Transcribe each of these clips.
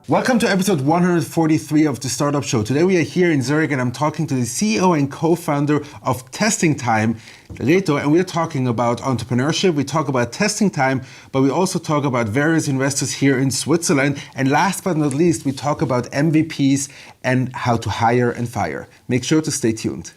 Welcome to episode 143 of the Startup Show. Today we are here in Zürich and I'm talking to the CEO and co-founder of TestingTime, Reto, and we're talking about entrepreneurship, we talk about TestingTime, but we also talk about various investors here in Switzerland. And last but not least, we talk about MVPs and how to hire and fire. Make sure to stay tuned.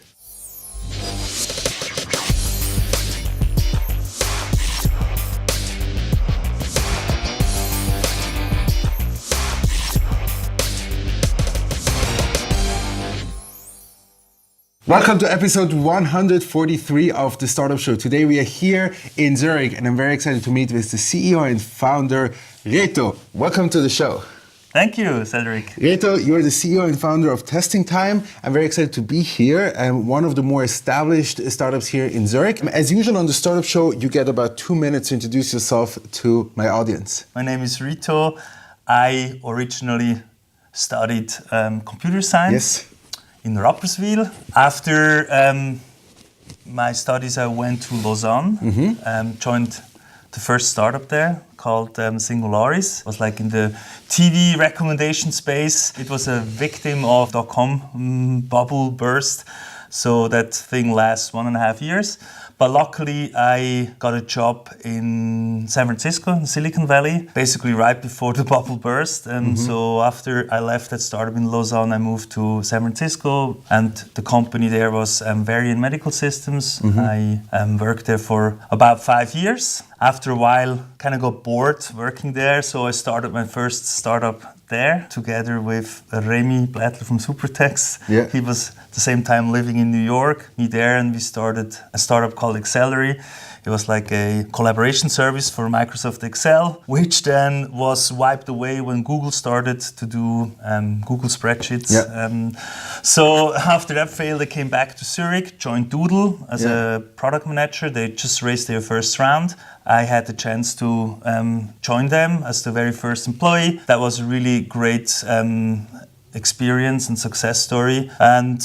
Welcome to episode 143 of the Startup Show. Today we are here in Zurich and I'm very excited to meet with the CEO and founder, Reto. Welcome to the show. Thank you, Cédric. Reto, you're the CEO and founder of TestingTime. I'm very excited to be here. I'm one of the more established startups here in Zurich. As usual on the Startup Show, you get about 2 minutes to introduce yourself to my audience. My name is Reto. I originally studied computer science. Yes. In Rapperswil. After my studies, I went to Lausanne, joined the first startup there called Singularis. It was like in the TV recommendation space. It was a victim of .com bubble burst. So that thing lasts 1.5 years. But luckily, I got a job in San Francisco, in Silicon Valley, basically right before the bubble burst. And so after I left that startup in Lausanne, I moved to San Francisco. And the company there was Varian Medical Systems. I worked there for about 5 years. After a while, kind of got bored working there. So I started my first startup there together with Remy Blattler from Supertex. Yeah. He was at the same time living in New York, me there, and we started a startup called Accelerate. It was like a collaboration service for Microsoft Excel, which then was wiped away when Google started to do Google spreadsheets. Yeah. So after that failed, I came back to Zurich, joined Doodle as a product manager. They just raised their first round. I had the chance to join them as the very first employee. That was a really great experience and success story. And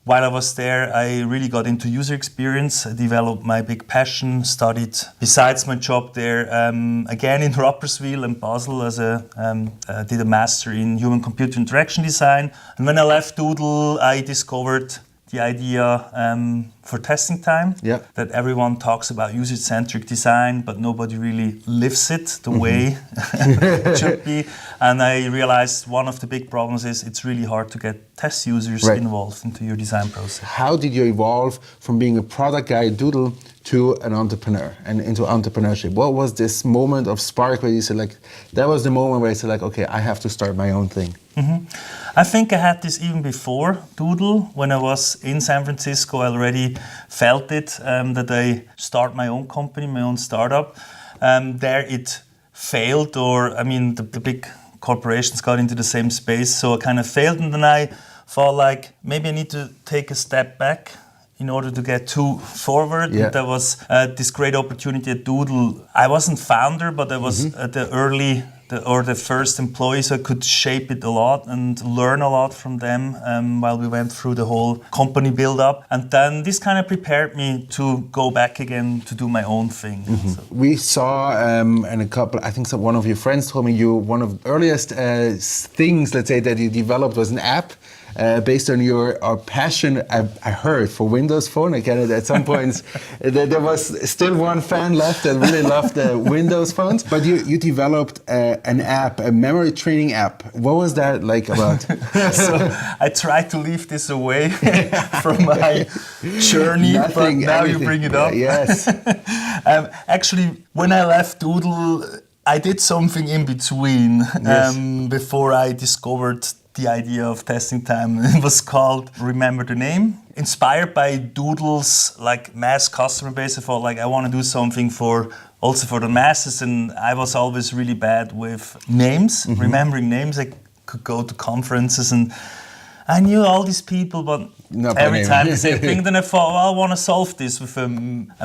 while I was there, I really got into user experience. I developed my big passion, studied besides my job there, again in Rapperswil and Basel as did a master in human-computer interaction design. And when I left Doodle, I discovered the idea for TestingTime, that everyone talks about user-centric design, but nobody really lives it the way it should be. And I realized one of the big problems is it's really hard to get test users involved into your design process. How did you evolve from being a product guy at Doodle to an entrepreneur and into entrepreneurship? What was this moment of spark where you said, like, that was the moment where I said, like, okay, I have to start my own thing? I think I had this even before Doodle. When I was in San Francisco, I already felt it, that I start my own company, my own startup. There it failed, or I mean, the big corporations got into the same space, so it kind of failed. And then I thought, like, maybe I need to take a step back in order to get too forward. Yeah. And there was this great opportunity at Doodle. I wasn't founder, but I was the first employee, so I could shape it a lot and learn a lot from them while we went through the whole company build-up. And then this kind of prepared me to go back again to do my own thing. So. We saw, and a couple, I think one of your friends told me one of the earliest things, let's say, that you developed was an app. Based on your passion, I heard, for Windows Phone. Again, at some points, there was still one fan left that really loved the Windows phones. But you developed an app, a memory training app. What was that like about? So I tried to leave this away from my journey, but now you bring it up. Yes. Actually, when I left Doodle, I did something in between before I discovered the idea of TestingTime. It was called Remember the Name. Inspired by Doodle's like mass customer base, I thought, like, I want to do something also for the masses, and I was always really bad with names, remembering names. I could go to conferences and I knew all these people, but every time the same thing. Then I thought, well, I want to solve this with a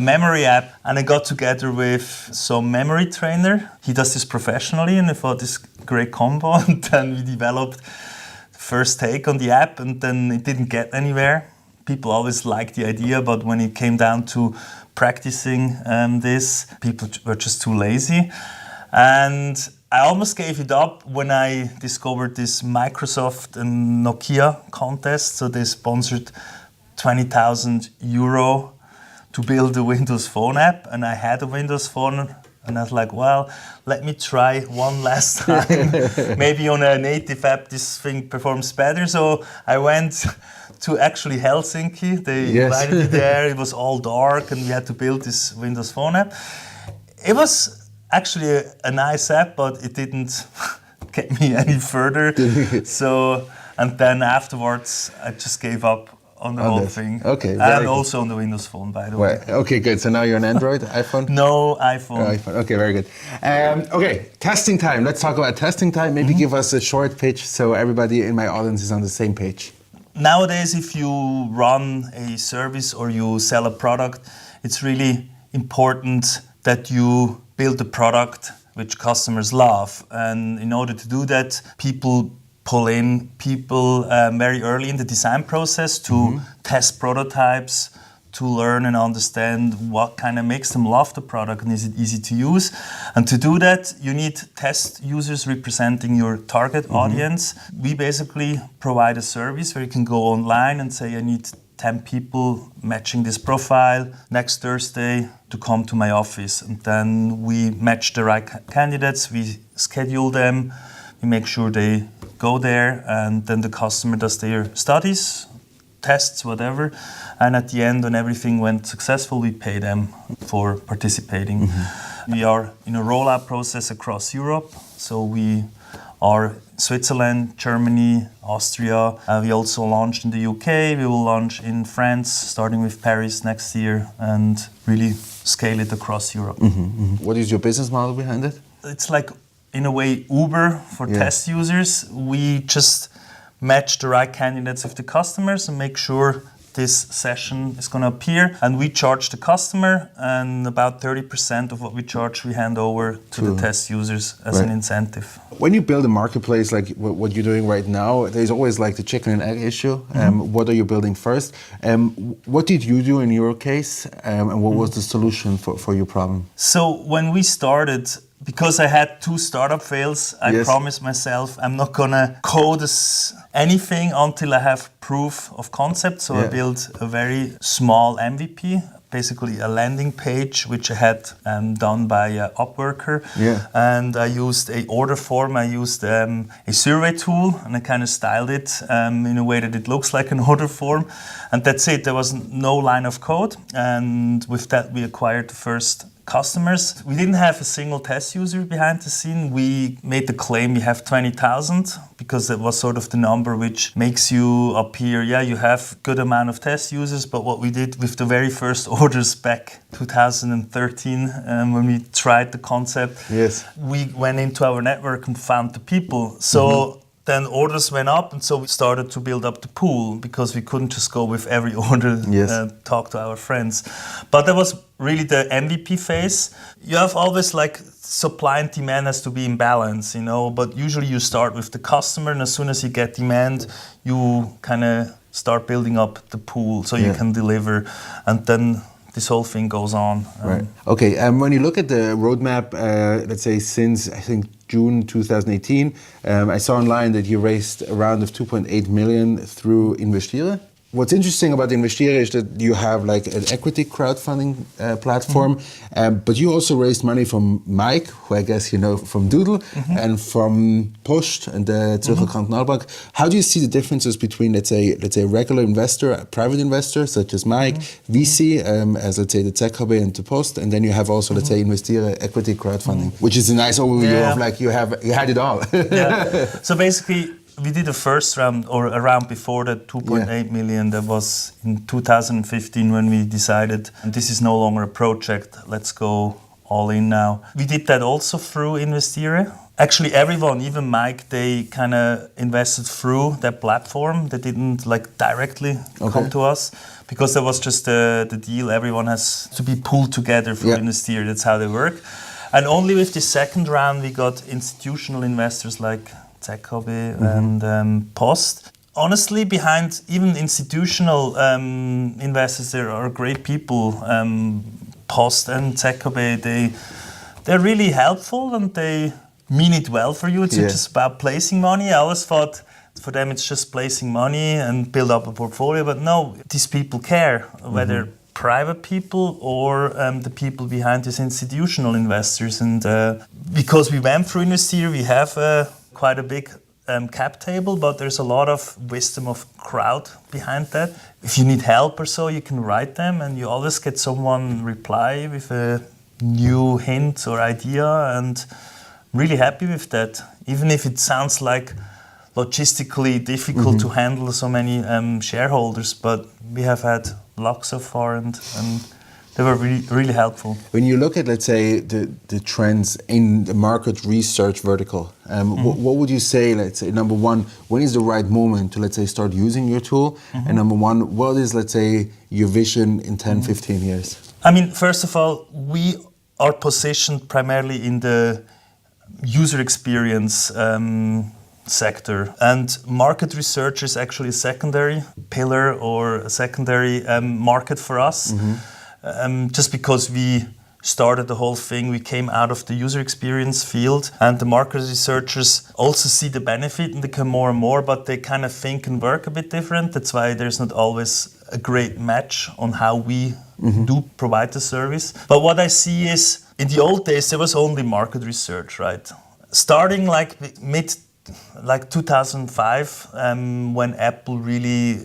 memory app. And I got together with some memory trainer. He does this professionally, and I thought this great combo. And then we developed the first take on the app, and then it didn't get anywhere. People always liked the idea, but when it came down to practicing this, people were just too lazy. And I almost gave it up when I discovered this Microsoft and Nokia contest. So they sponsored 20,000 euro to build a Windows Phone app, and I had a Windows Phone, and I was like, well, let me try one last time. Maybe on a native app this thing performs better. So I went to actually Helsinki. They invited me there. It was all dark, and we had to build this Windows Phone app. It was actually a nice app, but it didn't get me any further. So, and then afterwards, I just gave up on the whole thing. Okay, and also on the Windows Phone, by the way. Okay, good. So now you're on Android, iPhone? No, iPhone. Oh, iPhone. Okay, very good. Okay, testing time. Let's talk about testing time. Maybe give us a short pitch so everybody in my audience is on the same page. Nowadays, if you run a service or you sell a product, it's really important that you build a product which customers love. And in order to do that, people pull in people very early in the design process to test prototypes, to learn and understand what kind of makes them love the product and is it easy to use. And to do that, you need test users representing your target audience. We basically provide a service where you can go online and say, I need 10 people matching this profile next Thursday to come to my office. And then we match the right candidates, we schedule them, we make sure they go there, and then the customer does their studies, tests, whatever. And at the end, when everything went successful, we pay them for participating. We are in a rollout process across Europe. So we are Switzerland, Germany, Austria. We also launched in the UK. We will launch in France, starting with Paris next year, and really scale it across Europe. What is your business model behind it? It's like, in a way, Uber for test users. We just match the right candidates with the customers and make sure this session is going to appear, and we charge the customer, and about 30% of what we charge we hand over to the test users as an incentive. When you build a marketplace like what you're doing right now, there's always like the chicken and egg issue. What are you building first? What did you do in your case, and what was the solution for your problem? So when we started, because I had 2 startup fails, I promised myself I'm not gonna code anything until I have proof of concept. So I built a very small MVP, basically a landing page, which I had done by Upworker. And I used a order form, I used a survey tool, and I kind of styled it in a way that it looks like an order form. And that's it, there was no line of code. And with that, we acquired the first customers. We didn't have a single test user behind the scene. We made the claim we have 20,000 because that was sort of the number which makes you appear, you have good amount of test users. But what we did with the very first orders back 2013, when we tried the concept, we went into our network and found the people. So then orders went up, and so we started to build up the pool because we couldn't just go with every order, talk to our friends. But that was really the MVP phase. You have always like supply and demand has to be in balance, you know, but usually you start with the customer, and as soon as you get demand, you kind of start building up the pool so you can deliver, and then this whole thing goes on. Okay, when you look at the roadmap, let's say since I think June 2018, I saw online that you raised a round of 2.8 million through Investiere. What's interesting about Investiere is that you have like an equity crowdfunding platform, but you also raised money from Mike, who I guess you know from Doodle, and from Post and the Zürich Kantonalbank. How do you see the differences between, let's say a regular investor, a private investor such as Mike, VC, as let's say the ZKB and the Post, and then you have also let's say Investiere equity crowdfunding, which is a nice overview of like you had it all. So basically, we did a first round, or a round before that, 2.8 million. That was in 2015 when we decided, this is no longer a project, let's go all in now. We did that also through Investiere. Actually, everyone, even Mike, they kind of invested through that platform. They didn't like directly come to us, because that was just the deal. Everyone has to be pulled together through Investiere. That's how they work. And only with the second round, we got institutional investors like ZKB and Post. Honestly, behind even institutional investors, there are great people. Post and ZKB, they're really helpful, and they mean it well for you. It's just about placing money. I always thought for them it's just placing money and build up a portfolio. But no, these people care, whether private people or the people behind these institutional investors. And because we went through Investiere, we have quite a big cap table, but there's a lot of wisdom of crowd behind that. If you need help or so, you can write them and you always get someone reply with a new hint or idea, and I'm really happy with that. Even if it sounds like logistically difficult to handle so many shareholders, but we have had luck so far and they were really, really helpful. When you look at, let's say, the trends in the market research vertical, what would you say, let's say, number one, when is the right moment to, let's say, start using your tool? And number one, what is, let's say, your vision in 10, 15 years? I mean, first of all, we are positioned primarily in the user experience sector, and market research is actually a secondary pillar or a secondary market for us. Just because we started the whole thing, we came out of the user experience field, and the market researchers also see the benefit and they come more and more, but they kind of think and work a bit different. That's why there's not always a great match on how we do provide the service. But what I see is, in the old days, there was only market research, right? Starting like like 2005, when Apple really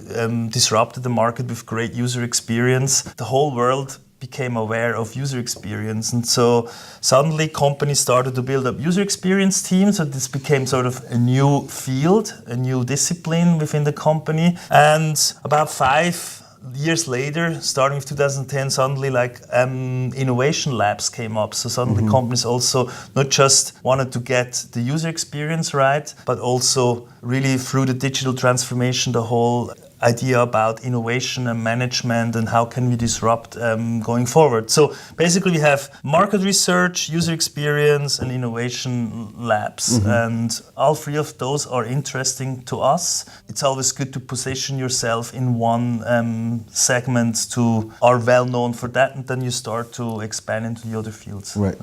disrupted the market with great user experience, the whole world became aware of user experience. And so suddenly companies started to build up user experience teams. So this became sort of a new field, a new discipline within the company. And about 5 years later, starting with 2010, suddenly like innovation labs came up. So suddenly companies also not just wanted to get the user experience right, but also really through the digital transformation, the whole idea about innovation and management and how can we disrupt going forward. So basically we have market research, user experience and innovation labs, and all three of those are interesting to us. It's always good to position yourself in one segment to are well known for that, and then you start to expand into the other fields. Right.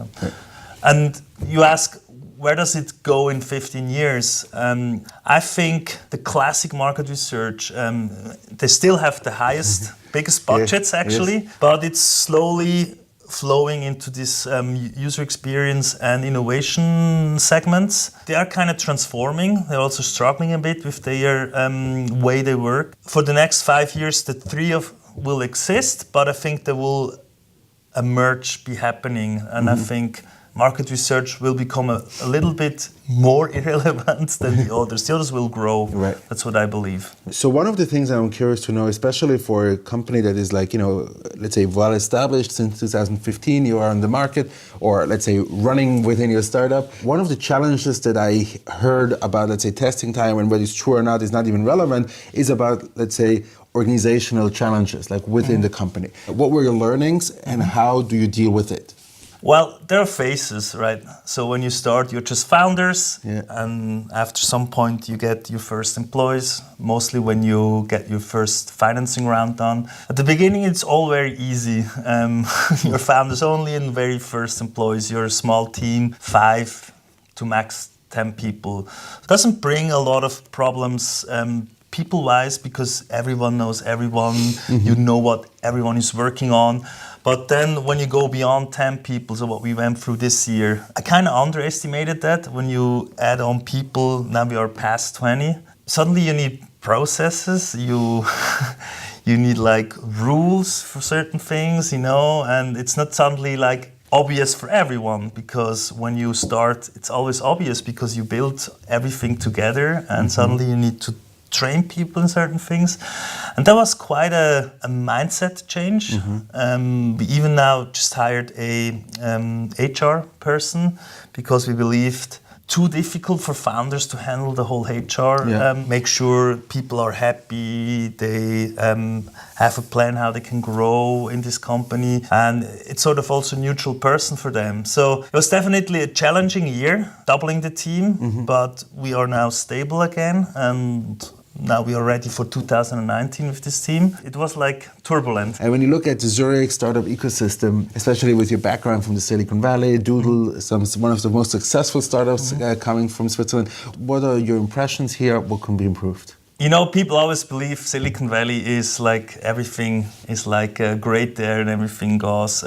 And you ask, where does it go in 15 years? I think the classic market research, they still have the highest, biggest budgets actually, but it's slowly flowing into this user experience and innovation segments. They are kind of transforming. They're also struggling a bit with their way they work. For the next 5 years, the three of will exist, but I think there will emerge, be happening, and I think market research will become a little bit more irrelevant than the others. The others will grow. Right. That's what I believe. So one of the things I'm curious to know, especially for a company that is like, let's say well established since 2015, you are on the market, or let's say running within your startup. One of the challenges that I heard about, let's say, TestingTime, and whether it's true or not is not even relevant, is about, let's say, organizational challenges, like within the company. What were your learnings and how do you deal with it? Well, there are phases, right? So when you start, you're just founders, and after some point you get your first employees, mostly when you get your first financing round done. At the beginning, it's all very easy. You're founders only and very first employees. You're a small team, 5 to max 10 people. It doesn't bring a lot of problems people-wise, because everyone knows everyone, you know what everyone is working on. But then when you go beyond 10 people, so what we went through this year, I kind of underestimated that. When you add on people, now we are past 20. Suddenly you need processes, you need like rules for certain things, and it's not suddenly like obvious for everyone, because when you start, it's always obvious because you build everything together, and suddenly you need to train people in certain things. And that was quite a mindset change. We even now just hired a HR person, because we believed too difficult for founders to handle the whole HR, make sure people are happy, they have a plan how they can grow in this company, and it's sort of also a neutral person for them. So it was definitely a challenging year, doubling the team, but we are now stable again, and now we are ready for 2019 with this team. It was like turbulent. And when you look at the Zurich startup ecosystem, especially with your background from the Silicon Valley, Doodle, one of the most successful startups coming from Switzerland, what are your impressions here? What can be improved? You know, people always believe Silicon Valley is like everything is like great there and everything goes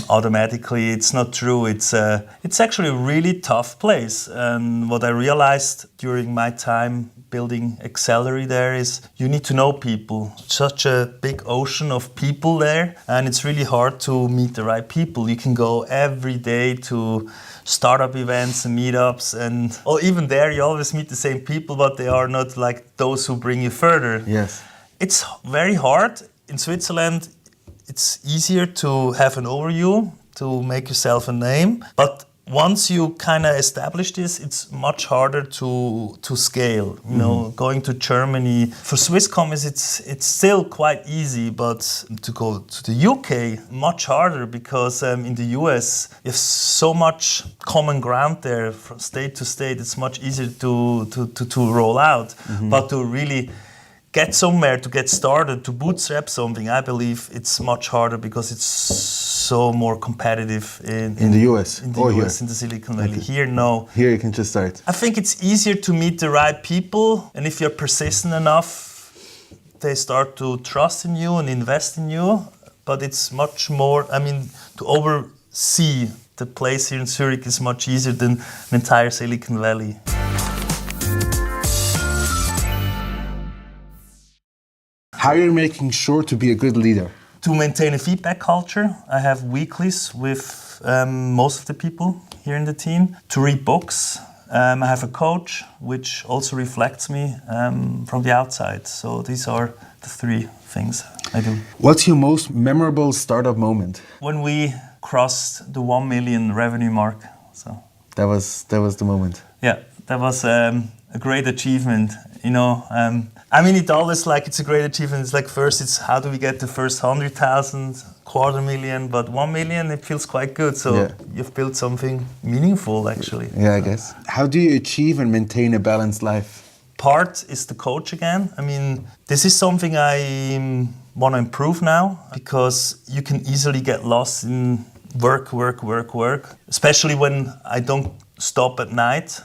automatically. It's not true. It's actually a really tough place. And what I realized during my time building Accelerate there is you need to know people. Such a big ocean of people there, and it's really hard to meet the right people. You can go every day to startup events and meetups, and even there you always meet the same people, but they are not like those who bring you further. Yes. It's very hard. In Switzerland, it's easier to have an overview, to make yourself a name, but once you kind of establish this, it's much harder to scale. You know, going to Germany for Swiss companies, it's still quite easy, but to go to the UK, much harder because in the US you have so much common ground there from state to state. It's much easier to roll out, but to really get somewhere, to get started, to bootstrap something, I believe it's much harder because it's so more competitive in the US. In the US, in the Silicon Valley. Okay. Here, no. Here you can just start. I think it's easier to meet the right people, and if you're persistent enough, they start to trust in you and invest in you. But it's much more, to oversee the place here in Zurich is much easier than the entire Silicon Valley. How are you making sure to be a good leader? To maintain a feedback culture, I have weeklies with most of the people here in the team. To read books, I have a coach, which also reflects me from the outside. So these are the three things I do. What's your most memorable startup moment? When we crossed the 1 million revenue mark. So that was the moment. Yeah, that was a great achievement. You know, it always like it's a great achievement. It's like first, it's how do we get the first 100,000, 250,000, but 1 million, it feels quite good. So you've built something meaningful, actually. Yeah, I guess. How do you achieve and maintain a balanced life? Part is the coach again. This is something I want to improve now because you can easily get lost in work, especially when I don't stop at night.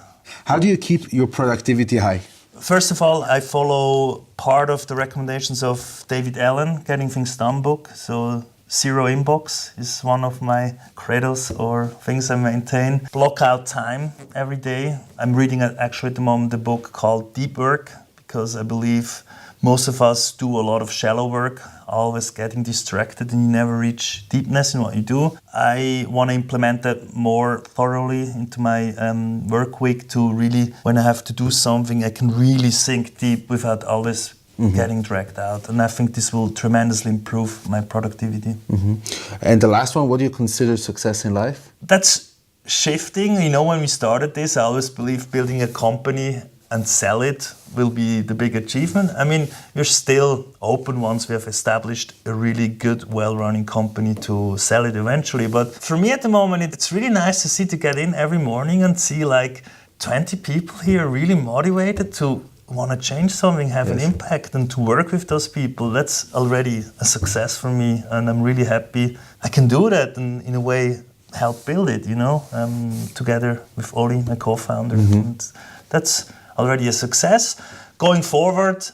How do you keep your productivity high? First of all, I follow part of the recommendations of David Allen, Getting Things Done book. So zero inbox is one of my credos or things I maintain. Block out time every day. I'm reading actually at the moment the book called Deep Work because I believe most of us do a lot of shallow work, always getting distracted and you never reach deepness in what you do. I want to implement that more thoroughly into my work week to really, when I have to do something, I can really sink deep without always getting dragged out. And I think this will tremendously improve my productivity. And the last one, what do you consider success in life? That's shifting. You know, when we started this, I always believed building a company and sell it will be the big achievement. We're still open once we have established a really good, well-running company to sell it eventually. But for me at the moment, it's really nice to see to get in every morning and see like 20 people here really motivated to want to change something, have an impact, and to work with those people. That's already a success for me, and I'm really happy I can do that and in a way help build it, together with Oli, my co-founder. And that's already a success. Going forward,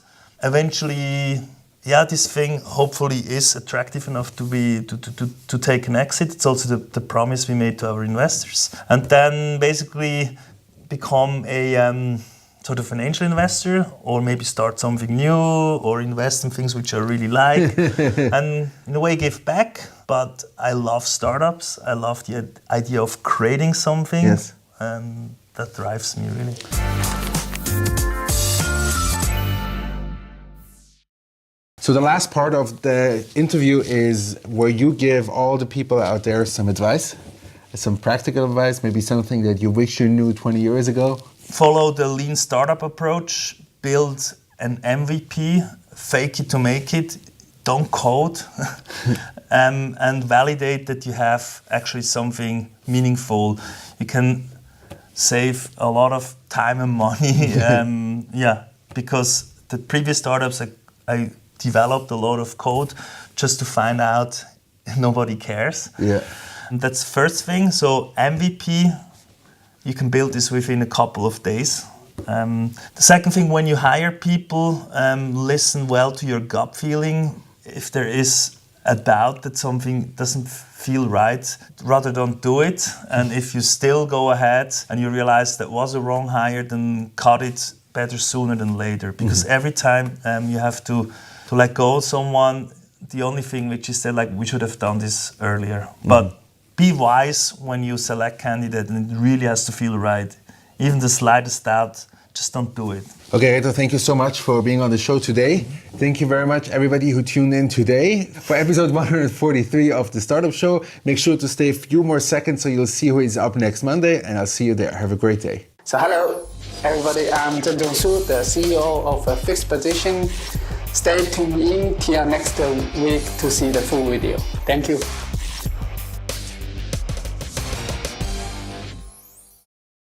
eventually, this thing hopefully is attractive enough to take an exit. It's also the promise we made to our investors. And then basically become a sort of an angel investor, or maybe start something new, or invest in things which I really like, and in a way give back. But I love startups. I love the idea of creating something, and that drives me really. So the last part of the interview is where you give all the people out there some advice, some practical advice, maybe something that you wish you knew 20 years ago. Follow the lean startup approach, build an MVP, fake it to make it, don't code, and validate that you have actually something meaningful. You can save a lot of time and money, because the previous startups, I developed a lot of code just to find out nobody cares. Yeah. And that's the first thing. So MVP, you can build this within a couple of days. The second thing, when you hire people, listen well to your gut feeling. If there is a doubt that something doesn't feel right, rather don't do it. And if you still go ahead and you realize that was a wrong hire, then cut it, better sooner than later. Because every time you have to let go of someone, the only thing which is that, like, we should have done this earlier. But be wise when you select candidate, and it really has to feel right. Even the slightest doubt, just don't do it. Okay, Reto, thank you so much for being on the show today. Thank you very much, everybody who tuned in today for episode 143 of the Startup Show. Make sure to stay a few more seconds so you'll see who is up next Monday, and I'll see you there. Have a great day. So hello, everybody. I'm Zheng Zhongsu, the CEO of Fixed Position. Stay tuned in till next week to see the full video. Thank you.